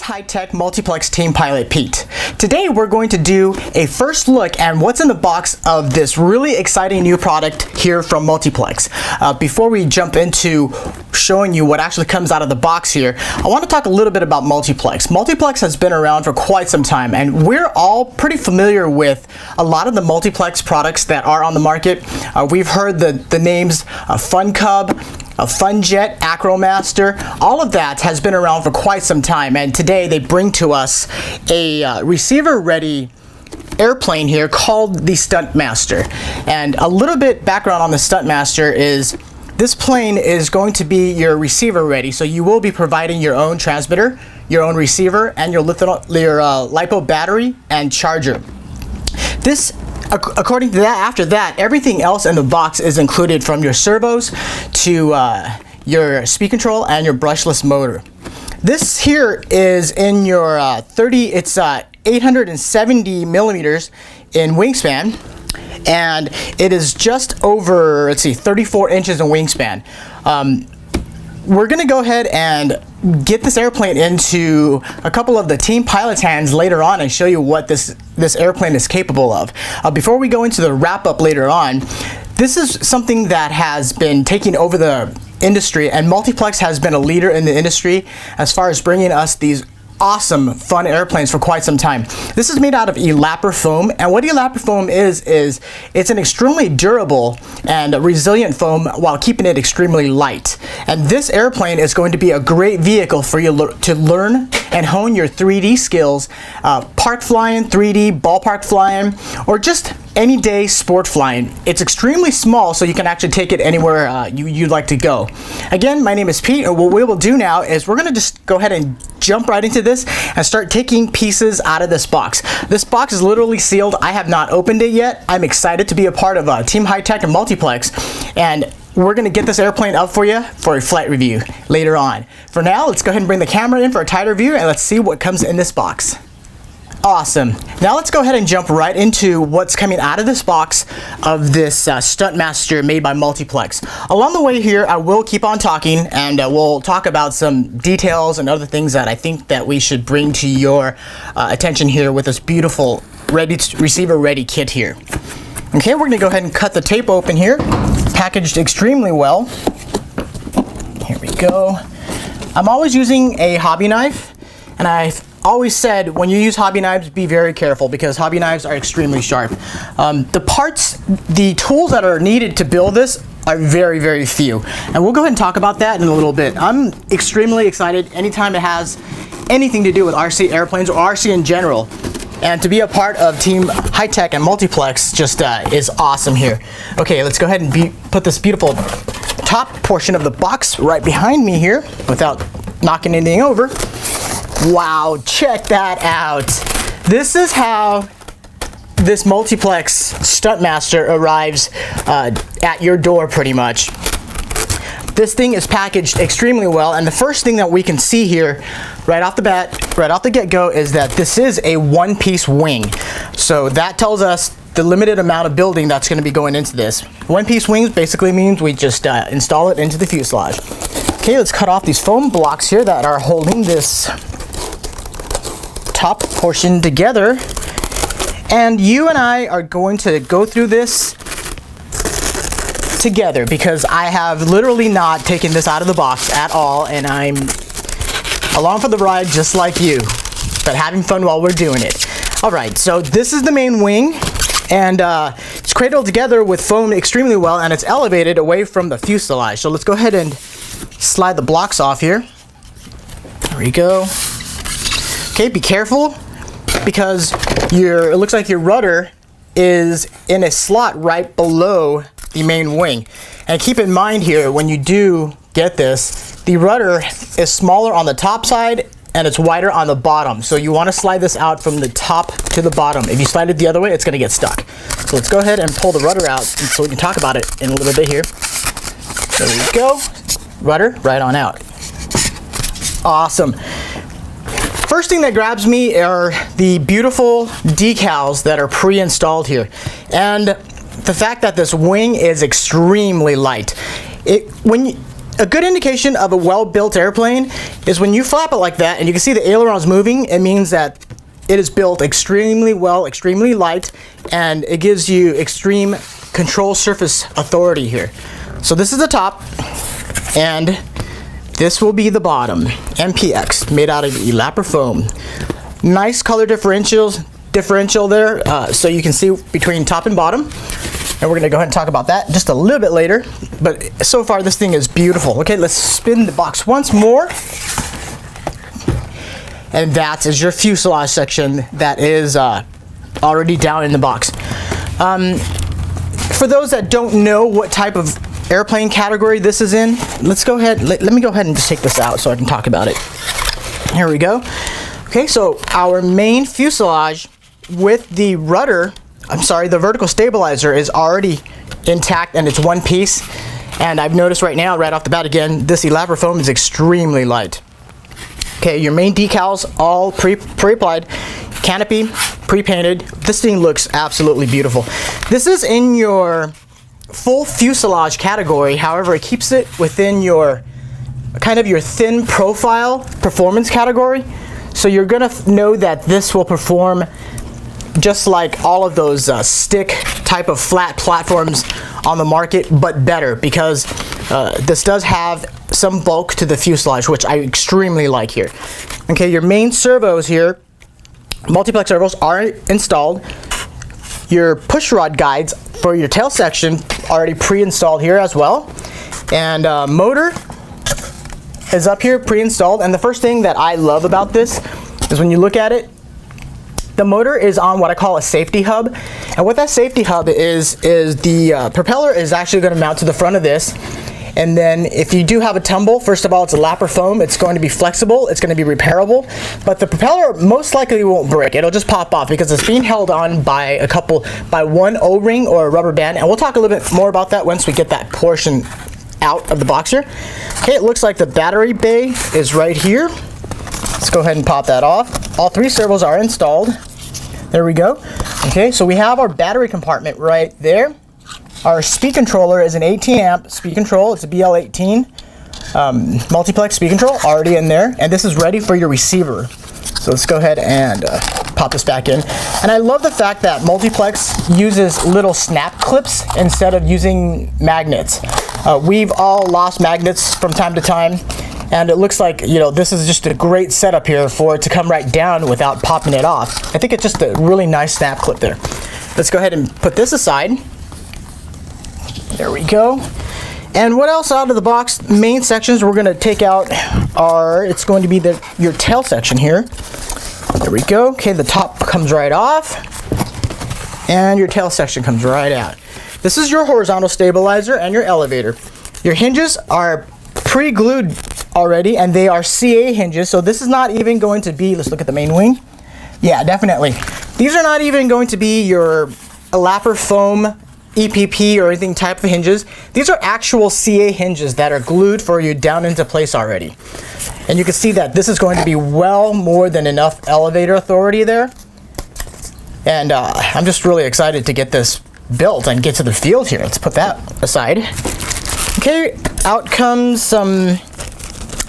high-tech multiplex team pilot Pete. Today we're going to do a first look at what's in the box of this really exciting new product here from Multiplex. Before we jump into showing you what actually comes out of the box here, I want to talk a little bit about Multiplex. Multiplex has been around for quite some time, and we're all pretty familiar with a lot of the Multiplex products that are on the market. We've heard the names Fun Cub, FunJet, Acromaster. All of that has been around for quite some time, and today they bring to us a receiver-ready airplane here called the Stuntmaster. And a little bit background on the Stuntmaster is this plane is going to be your receiver ready, so you will be providing your own transmitter, your own receiver, and your LiPo battery and charger. This, according to that, after that, everything else in the box is included, from your servos to your speed control and your brushless motor. This here is in your 870 millimeters in wingspan, and it is just over, 34 inches in wingspan. We're gonna go ahead and get this airplane into a couple of the team pilots' hands later on and show you what this airplane is capable of. Before we go into the wrap-up later on, this is something that has been taking over the industry, and Multiplex has been a leader in the industry as far as bringing us these awesome, fun airplanes for quite some time. This is made out of elapper foam, and what elapper foam is it's an extremely durable and resilient foam while keeping it extremely light. And this airplane is going to be a great vehicle for you to learn and hone your 3D skills, park flying, 3D, ballpark flying, or just any day sport flying. It's extremely small, so you can actually take it anywhere you'd like to go. Again, my name is Pete, and what we will do now is we're going to just go ahead and jump right into this and start taking pieces out of this box. This box is literally sealed. I have not opened it yet. I'm excited to be a part of Team High Tech and Multiplex, and we're going to get this airplane up for you for a flight review later on. For now, let's go ahead and bring the camera in for a tighter view, and let's see what comes in this box. Awesome. Now let's go ahead and jump right into what's coming out of this box of this Stuntmaster made by Multiplex. Along the way here, I will keep on talking, and we'll talk about some details and other things that I think that we should bring to your attention here with this beautiful receiver-ready kit here. Okay, we're going to go ahead and cut the tape open here. Packaged extremely well. Here we go. I'm always using a hobby knife, and I've always said when you use hobby knives, be very careful because hobby knives are extremely sharp. The tools that are needed to build this are very, very few. And we'll go ahead and talk about that in a little bit. I'm extremely excited anytime it has anything to do with RC airplanes or RC in general. And to be a part of Team High Tech and Multiplex just is awesome here. Okay, let's go ahead and put this beautiful top portion of the box right behind me here without knocking anything over. Wow, check that out. This is how this Multiplex Stuntmaster arrives at your door pretty much. This thing is packaged extremely well, and the first thing that we can see here right off the bat, right off the get-go, is that this is a one-piece wing. So that tells us the limited amount of building that's going to be going into this. One-piece wings basically means we just install it into the fuselage. Okay, let's cut off these foam blocks here that are holding this top portion together, and you and I are going to go through this together because I have literally not taken this out of the box at all, and I'm along for the ride just like you, but having fun while we're doing it. Alright, so this is the main wing, and it's cradled together with foam extremely well, and it's elevated away from the fuselage. So let's go ahead and slide the blocks off here. There we go. Okay, be careful because it looks like your rudder is in a slot right below the main wing. And keep in mind here, when you do get this, the rudder is smaller on the top side and it's wider on the bottom. So you want to slide this out from the top to the bottom. If you slide it the other way, it's going to get stuck. So let's go ahead and pull the rudder out so we can talk about it in a little bit here. There we go. Rudder right on out. Awesome. First thing that grabs me are the beautiful decals that are pre-installed here, and the fact that this wing is extremely light. When a good indication of a well-built airplane is when you flap it like that and you can see the ailerons moving. It means that it is built extremely well, extremely light, and it gives you extreme control surface authority here. So this is the top, and this will be the bottom. MPX, made out of elapper foam. Nice color differential there, so you can see between top and bottom. And we're gonna go ahead and talk about that just a little bit later. But so far, this thing is beautiful. Okay, let's spin the box once more. And that is your fuselage section that is already down in the box. For those that don't know what type of airplane category this is in, let's go ahead, let me go ahead and just take this out so I can talk about it. Here we go. Okay, so our main fuselage with the rudder, the vertical stabilizer is already intact and it's one piece. And I've noticed right now, right off the bat again, this elapper foam is extremely light. Okay, your main decals all pre-applied, canopy pre-painted. This thing looks absolutely beautiful. This is in your full fuselage category. However, it keeps it within your kind of your thin profile performance category. So you're gonna know that this will perform just like all of those stick type of flat platforms on the market, but better, because this does have some bulk to the fuselage, which I extremely like here. Okay, your main servos here, multiplex servos, are installed. Your push rod guides for your tail section already pre-installed here as well. And motor is up here pre-installed. And the first thing that I love about this is when you look at it, the motor is on what I call a safety hub. And what that safety hub is the propeller is actually going to mount to the front of this. And then if you do have a tumble, first of all, it's a elapper foam. It's going to be flexible. It's going to be repairable. But the propeller most likely won't break. It'll just pop off because it's being held on by one O-ring or a rubber band. And we'll talk a little bit more about that once we get that portion out of the box here. Okay, it looks like the battery bay is right here. Let's go ahead and pop that off. All three servos are installed. There we go. Okay, so we have our battery compartment right there. Our speed controller is an 18 amp speed control. It's a BL18 multiplex speed control already in there. And this is ready for your receiver. So let's go ahead and pop this back in. And I love the fact that multiplex uses little snap clips instead of using magnets. We've all lost magnets from time to time. And it looks like, you know, this is just a great setup here for it to come right down without popping it off. I think it's just a really nice snap clip there. Let's go ahead and put this aside. There we go. And what else out of the box? Main sections we're going to take out are, it's going to be your tail section here. There we go. Okay, the top comes right off. And your tail section comes right out. This is your horizontal stabilizer and your elevator. Your hinges are pre-glued already, and they are CA hinges, so this is not even going to be, let's look at the main wing. Yeah, definitely. These are not even going to be your elapper foam, EPP, or anything type of hinges. These are actual CA hinges that are glued for you down into place already. And you can see that this is going to be well more than enough elevator authority there. And I'm just really excited to get this built and get to the field here. Let's put that aside. Okay, out comes some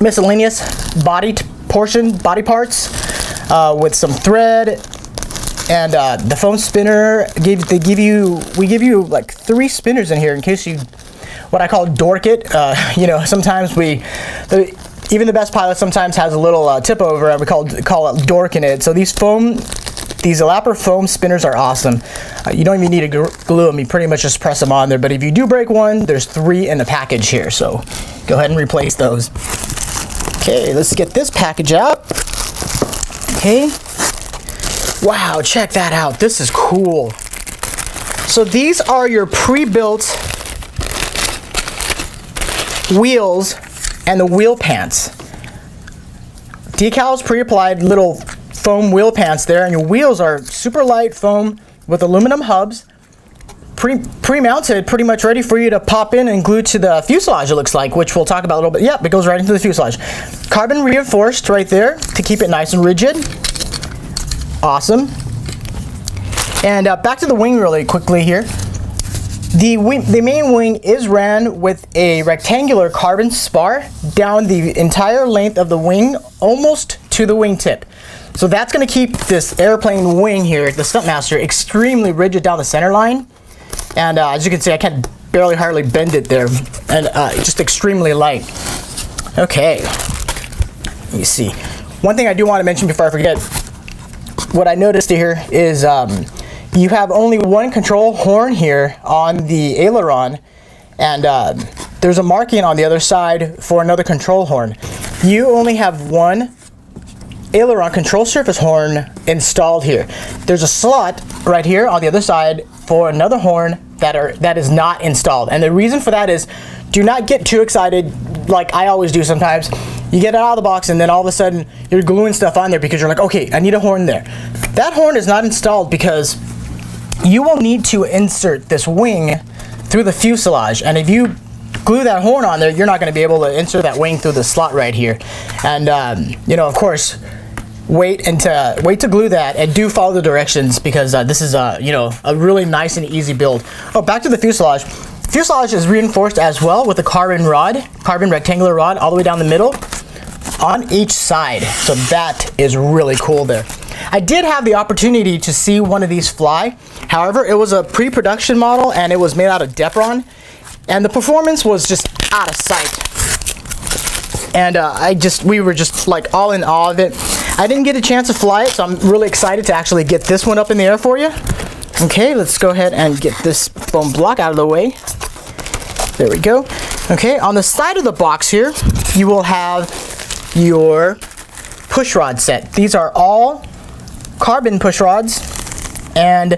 miscellaneous body parts with some thread and the foam spinner. We give you like 3 spinners in here in case you, what I call dork it. You know, sometimes even the best pilot sometimes has a little tip over, and we call it dorking it. So these elapper foam spinners are awesome. You don't even need to glue them. You pretty much just press them on there. But if you do break one, there's 3 in the package here. So go ahead and replace those. Okay, let's get this package out. Okay. Wow, check that out. This is cool. So these are your pre-built wheels and the wheel pants. Decals pre-applied, little foam wheel pants there, and your wheels are super light foam with aluminum hubs, pre-mounted, pretty much ready for you to pop in and glue to the fuselage, it looks like, which we'll talk about a little bit. Yep, it goes right into the fuselage. Carbon reinforced right there to keep it nice and rigid. Awesome. And back to the wing really quickly here. The main wing is ran with a rectangular carbon spar down the entire length of the wing, almost to the wingtip. So that's going to keep this airplane wing here, the Stuntmaster, extremely rigid down the center line. And as you can see, I can barely hardly bend it there, and just extremely light. Okay, let me see. One thing I do want to mention before I forget, what I noticed here is you have only one control horn here on the aileron, and there's a marking on the other side for another control horn. You only have one aileron control surface horn installed here. There's a slot right here on the other side for another horn that is not installed. And the reason for that is, do not get too excited like I always do sometimes. You get it out of the box and then all of a sudden you're gluing stuff on there because you're like, okay, I need a horn there. That horn is not installed because you will need to insert this wing through the fuselage, and if you glue that horn on there, you're not going to be able to insert that wing through the slot right here. And you know, of course, wait to glue that, and do follow the directions, because this is you know, a really nice and easy build. Oh, back to the fuselage. Fuselage is reinforced as well with a carbon rectangular rod all the way down the middle on each side. So that is really cool there. I did have the opportunity to see one of these fly. However, it was a pre-production model and it was made out of Depron, and the performance was just out of sight. And we were just like all in awe of it. I didn't get a chance to fly it, so I'm really excited to actually get this one up in the air for you. Okay, let's go ahead and get this foam block out of the way. There we go. Okay, on the side of the box here, you will have your push rod set. These are all carbon push rods, and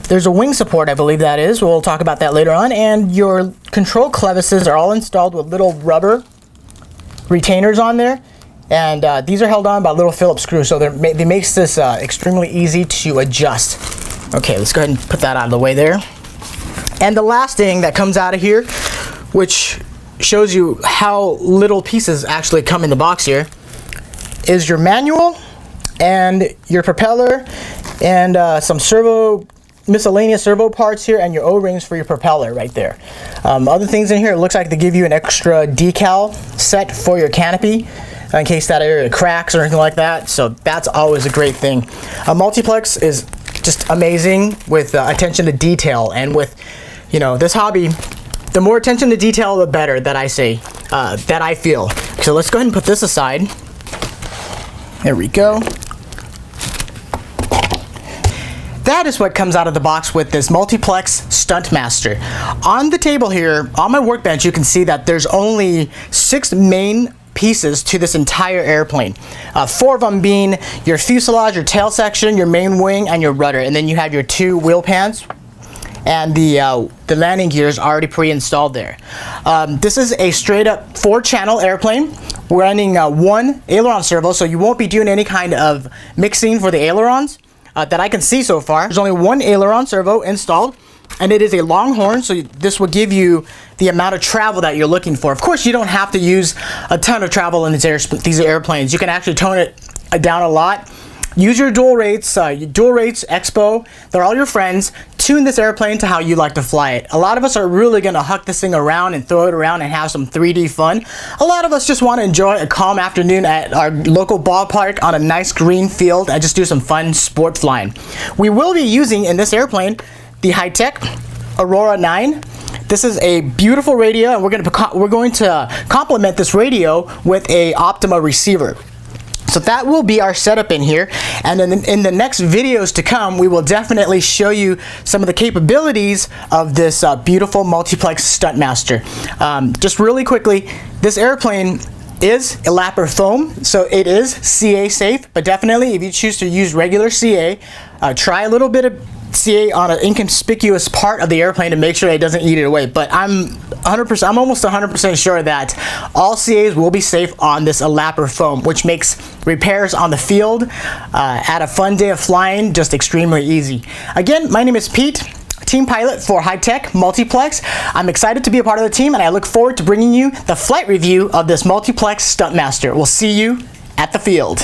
there's a wing support, I believe that is. We'll talk about that later on. And your control clevises are all installed with little rubber retainers on there, and these are held on by little Phillips screws, so they makes this extremely easy to adjust. Okay, let's go ahead and put that out of the way there. And the last thing that comes out of here, which shows you how little pieces actually come in the box here, is your manual and your propeller and some miscellaneous servo parts here, and your O-rings for your propeller right there. Other things in here, it looks like they give you an extra decal set for your canopy in case that area cracks or anything like that, so that's always a great thing. Multiplex is just amazing with attention to detail, and with, you know, this hobby, the more attention to detail the better, that I say, that I feel. So let's go ahead and put this aside. There we go. That is what comes out of the box with this Multiplex Stuntmaster. On the table here, on my workbench, you can see that there's only 6 main pieces to this entire airplane. 4 of them being your fuselage, your tail section, your main wing, and your rudder. And then you have your 2 wheel pans, and the landing gears already pre-installed there. This is a straight up 4-channel airplane. We're running 1 aileron servo, so you won't be doing any kind of mixing for the ailerons that I can see so far. There's only 1 aileron servo installed, and it is a Longhorn, so this will give you the amount of travel that you're looking for. Of course, you don't have to use a ton of travel in these airplanes. You can actually tone it down a lot. Use your dual rates, Expo, they're all your friends. Tune this airplane to how you like to fly it. A lot of us are really gonna huck this thing around and throw it around and have some 3D fun. A lot of us just wanna enjoy a calm afternoon at our local ballpark on a nice green field and just do some fun sport flying. We will be using in this airplane the high-tech Aurora 9. This is a beautiful radio, and we're going to complement this radio with a Optima receiver. So that will be our setup in here, and then in the next videos to come, we will definitely show you some of the capabilities of this beautiful Multiplex Stuntmaster. Just really quickly, this airplane is elapper foam, so it is CA safe, but definitely if you choose to use regular CA, try a little bit of CA on an inconspicuous part of the airplane to make sure it doesn't eat it away. But I'm almost 100% sure that all CAs will be safe on this elapper foam, which makes repairs on the field at a fun day of flying just extremely easy. Again, my name is Pete, team pilot for high-tech Multiplex. I'm excited to be a part of the team, and I look forward to bringing you the flight review of this Multiplex Stuntmaster. We'll see you at the field.